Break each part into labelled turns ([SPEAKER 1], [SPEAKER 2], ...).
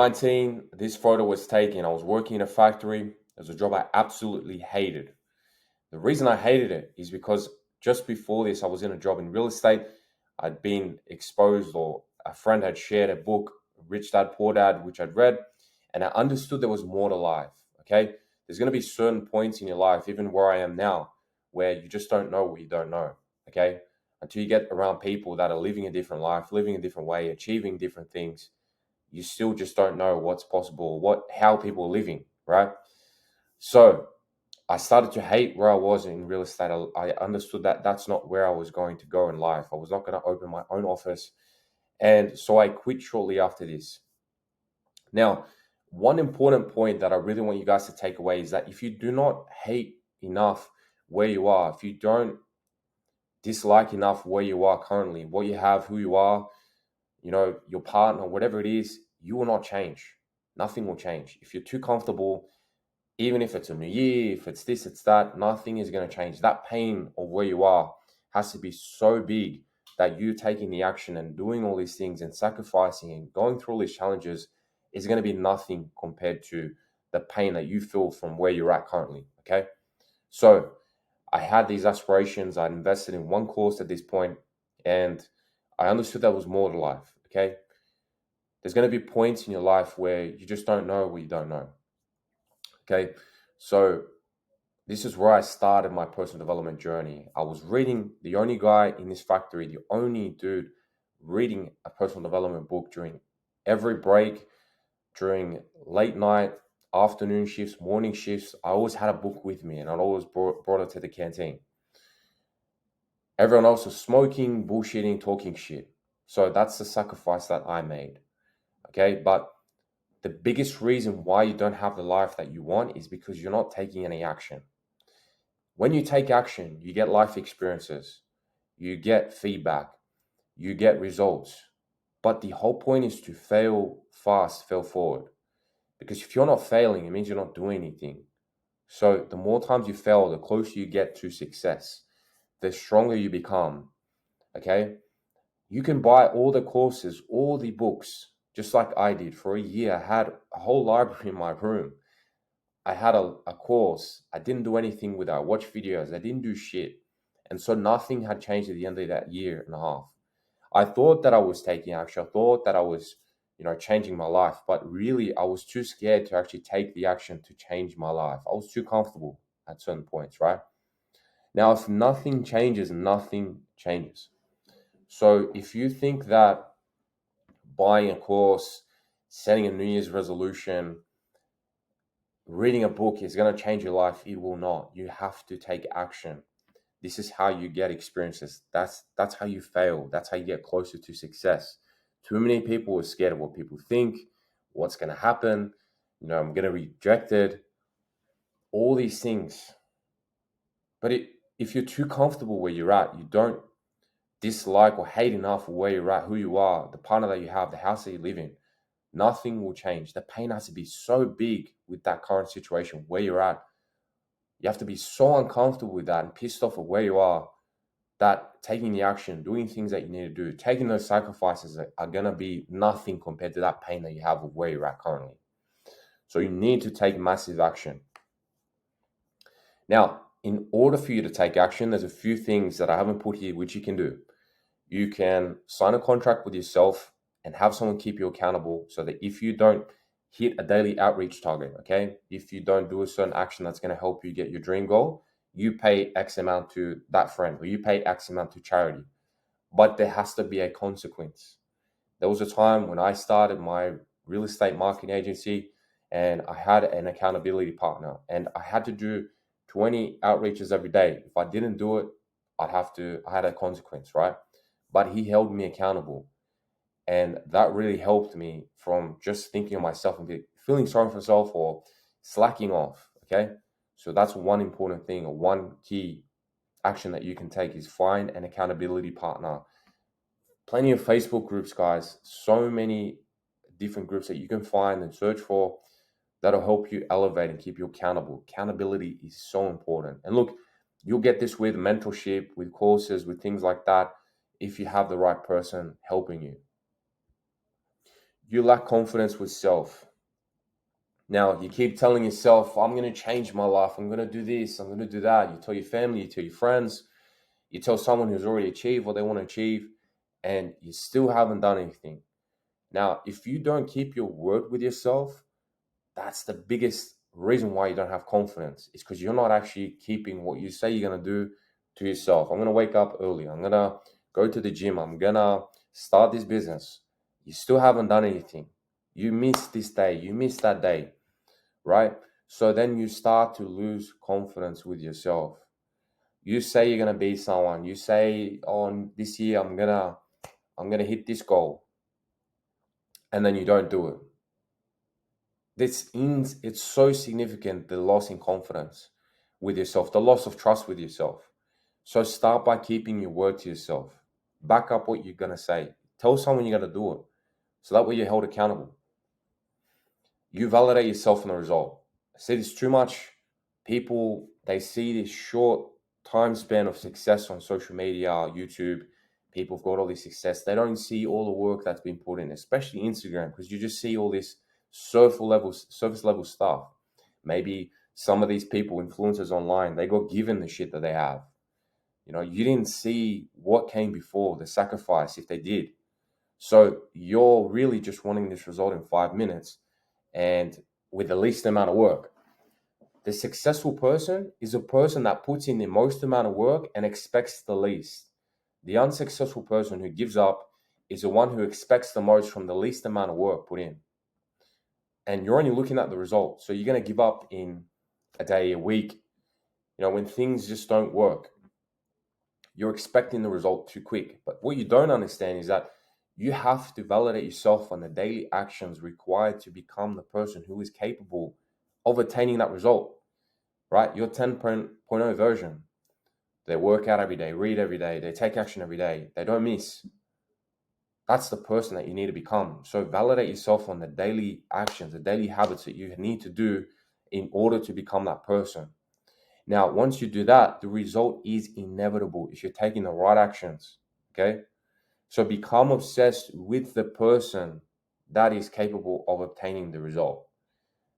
[SPEAKER 1] 19, this photo was taken. I was working in a factory. It was a job I absolutely hated. The reason I hated it is because just before this, I was in a job in real estate. I'd been exposed, or a friend had shared a book, Rich Dad Poor Dad, which I'd read, and I understood there was more to life. Okay. There's going to be certain points in your life, even where I am now, where you just don't know what you don't know. Okay. Until you get around people that are living a different life, living a different way, achieving different things, you still just don't know what's possible, how people are living, right? So I started to hate where I was in real estate. I understood that that's not where I was going to go in life. I was not going to open my own office. And so I quit shortly after this. Now, one important point that I really want you guys to take away is that if you do not hate enough where you are, if you don't dislike enough where you are currently, what you have, who you are, your partner, whatever it is, you will not change. Nothing will change. If you're too comfortable, even if it's a new year, if it's this, it's that, nothing is going to change. That pain of where you are has to be so big that you taking the action and doing all these things and sacrificing and going through all these challenges is going to be nothing compared to the pain that you feel from where you're at currently. Okay. So I had these aspirations. I invested in one course at this point, and I understood there was more to life. Okay. There's going to be points in your life where you just don't know what you don't know. Okay. So this is where I started my personal development journey. I was reading, the only guy in this factory, the only dude reading a personal development book during every break, during late night, afternoon shifts, morning shifts. I always had a book with me, and I'd always brought it to the canteen. Everyone else was smoking, bullshitting, talking shit. So that's the sacrifice that I made. Okay. But the biggest reason why you don't have the life that you want is because you're not taking any action. When you take action, you get life experiences, you get feedback, you get results. But the whole point is to fail fast, fail forward. Because if you're not failing, it means you're not doing anything. So the more times you fail, the closer you get to success, the stronger you become. Okay. You can buy all the courses, all the books, just like I did for a year. I had a whole library in my room. I had a course. I didn't do anything with it. I watched videos. I didn't do shit. And so nothing had changed at the end of that year and a half. I thought that I was taking action. I thought that I was, changing my life. But really, I was too scared to actually take the action to change my life. I was too comfortable at certain points, right? Now, if nothing changes, nothing changes. So if you think that buying a course, setting a New Year's resolution, reading a book is going to change your life, it will not. You have to take action. This is how you get experiences. That's how you fail. That's how you get closer to success. Too many people are scared of what people think, what's going to happen. I'm going to be rejected. All these things. But if you're too comfortable where you're at, you don't dislike or hate enough where you're at, who you are, the partner that you have, the house that you live in, nothing will change. The pain has to be so big with that current situation where you're at. You have to be so uncomfortable with that and pissed off of where you are that taking the action, doing things that you need to do, taking those sacrifices are going to be nothing compared to that pain that you have of where you're at currently. So you need to take massive action. Now, in order for you to take action, there's a few things that I haven't put here which you can do. You can sign a contract with yourself and have someone keep you accountable so that if you don't hit a daily outreach target, okay, if you don't do a certain action that's going to help you get your dream goal, you pay X amount to that friend or you pay X amount to charity. But there has to be a consequence. There was a time when I started my real estate marketing agency and I had an accountability partner and I had to do 20 outreaches every day. If I didn't do it, I had a consequence, right? But he held me accountable. And that really helped me from just thinking of myself and feeling sorry for myself or slacking off. Okay. So that's one important thing, or one key action that you can take is find an accountability partner. Plenty of Facebook groups, guys. So many different groups that you can find and search for that'll help you elevate and keep you accountable. Accountability is so important. And look, you'll get this with mentorship, with courses, with things like that, if you have the right person helping you. You lack confidence with self. Now, you keep telling yourself, I'm going to change my life. I'm going to do this. I'm going to do that. You tell your family, you tell your friends, you tell someone who's already achieved what they want to achieve, and you still haven't done anything. Now, if you don't keep your word with yourself, that's the biggest reason why you don't have confidence. It's because you're not actually keeping what you say you're going to do to yourself. I'm going to wake up early. I'm going to go to the gym. I'm going to start this business. You still haven't done anything. You missed this day. You missed that day, right? So then you start to lose confidence with yourself. You say you're going to be someone. You say, "On this year, I'm going to hit this goal." And then you don't do it. It's so significant, the loss in confidence with yourself, the loss of trust with yourself. So start by keeping your word to yourself. Back up what you're going to say. Tell someone you're going to do it. So that way you're held accountable. You validate yourself on the result. I see this too much. People, they see this short time span of success on social media, YouTube. People have got all this success. They don't see all the work that's been put in, especially Instagram, because you just see all this surface level stuff. Maybe some of these people, influencers online, they got given the shit that they have. You didn't see what came before, the sacrifice, if they did. So you're really just wanting this result in 5 minutes and with the least amount of work. The successful person is a person that puts in the most amount of work and expects the least. The unsuccessful person who gives up is the one who expects the most from the least amount of work put in. And you're only looking at the result. So you're going to give up in a day, a week, when things just don't work. You're expecting the result too quick. But what you don't understand is that you have to validate yourself on the daily actions required to become the person who is capable of attaining that result, right? Your 10.0 version. They work out every day, read every day, they take action every day, they don't miss. That's the person that you need to become. So validate yourself on the daily actions, the daily habits that you need to do in order to become that person. Now, once you do that, the result is inevitable if you're taking the right actions, okay? So become obsessed with the person that is capable of obtaining the result.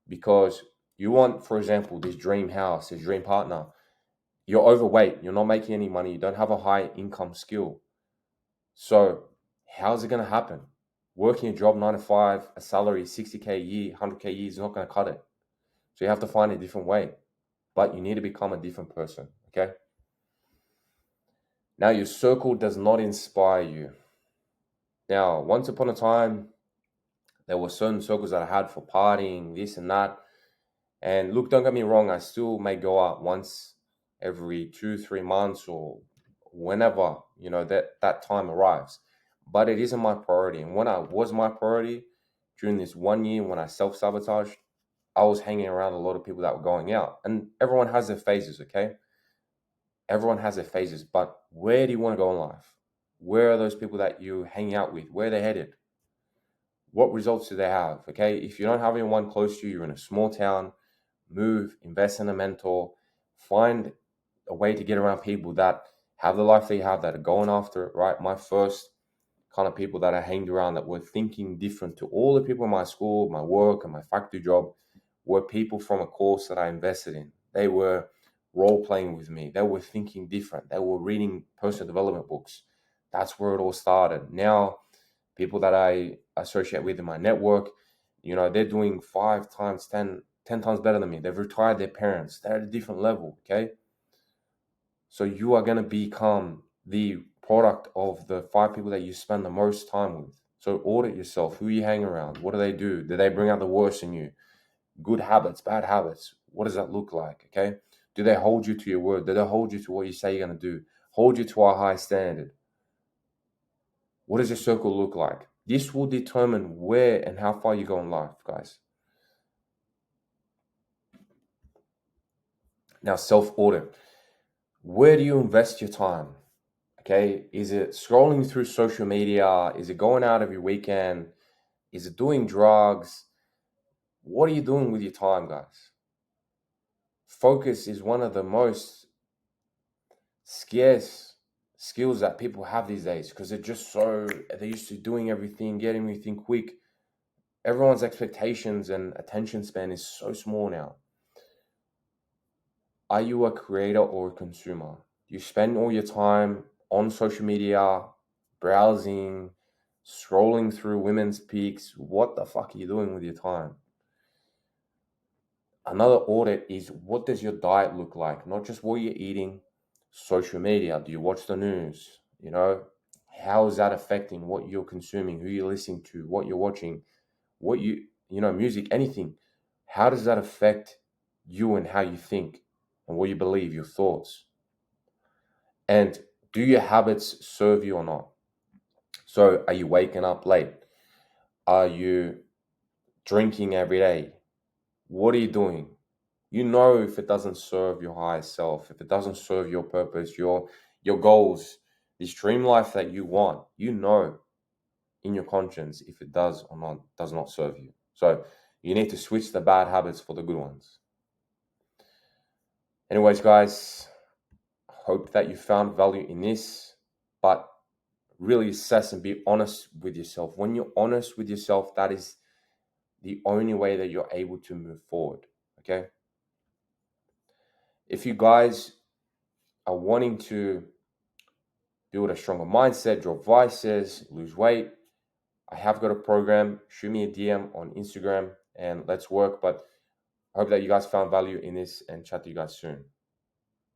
[SPEAKER 1] Because you want, for example, this dream house, this dream partner. You're overweight, you're not making any money, you don't have a high income skill. So how's it going to happen? Working a job 9 to 5, a salary 60K a year, 100K a year is not going to cut it. So you have to find a different way. But you need to become a different person, okay? Now, your circle does not inspire you. Now, once upon a time, there were certain circles that I had for partying, this and that. And look, don't get me wrong, I still may go out once every 2-3 months or whenever, that time arrives. But it isn't my priority. And when I was my priority during this 1 year when I self-sabotaged, I was hanging around a lot of people that were going out. And everyone has their phases, okay? Everyone has their phases. But where do you want to go in life? Where are those people that you hang out with? Where are they headed? What results do they have? Okay, if you don't have anyone close to you, you're in a small town, move, invest in a mentor, find a way to get around people that have the life that you have, that are going after it, right? My first kind of people that I hanged around that were thinking different to all the people in my school, my work, and my factory job were people from a course that I invested in. They were role playing with me. They were thinking different. They were reading personal development books. That's where it all started. Now, people that I associate with in my network, they're doing 5 times, 10 times better than me. They've retired their parents. They're at a different level, okay? So you are going to become the product of the 5 people that you spend the most time with. So audit yourself. Who you hang around? What do they do? Do they bring out the worst in you? Good habits, bad habits. What does that look like, okay? Do they hold you to your word? Do they hold you to what you say you're going to do? Hold you to a high standard? What does your circle look like? This will determine where and how far you go in life, guys. Now, self-audit. Where do you invest your time? Okay, is it scrolling through social media? Is it going out every weekend? Is it doing drugs? What are you doing with your time, guys? Focus is one of the most scarce skills that people have these days because they're used to doing everything, getting everything quick. Everyone's expectations and attention span is so small now. Are you a creator or a consumer? Do you spend all your time on social media, browsing, scrolling through women's pics? What the fuck are you doing with your time? Another audit is, what does your diet look like? Not just what you're eating, social media. Do you watch the news? How is that affecting what you're consuming, who you're listening to, what you're watching, music, anything? How does that affect you and how you think and what you believe, your thoughts? And do your habits serve you or not? So are you waking up late? Are you drinking every day? What are you doing? You know if it doesn't serve your higher self, if it doesn't serve your purpose, your goals, this dream life that you want, you know in your conscience if it does not serve you. So you need to switch the bad habits for the good ones. Anyways, guys, hope that you found value in this, but really assess and be honest with yourself. When you're honest with yourself, that is the only way that you're able to move forward. Okay. If you guys are wanting to build a stronger mindset, drop vices, lose weight, I have got a program. Shoot me a DM on Instagram and let's work. But I hope that you guys found value in this and chat to you guys soon.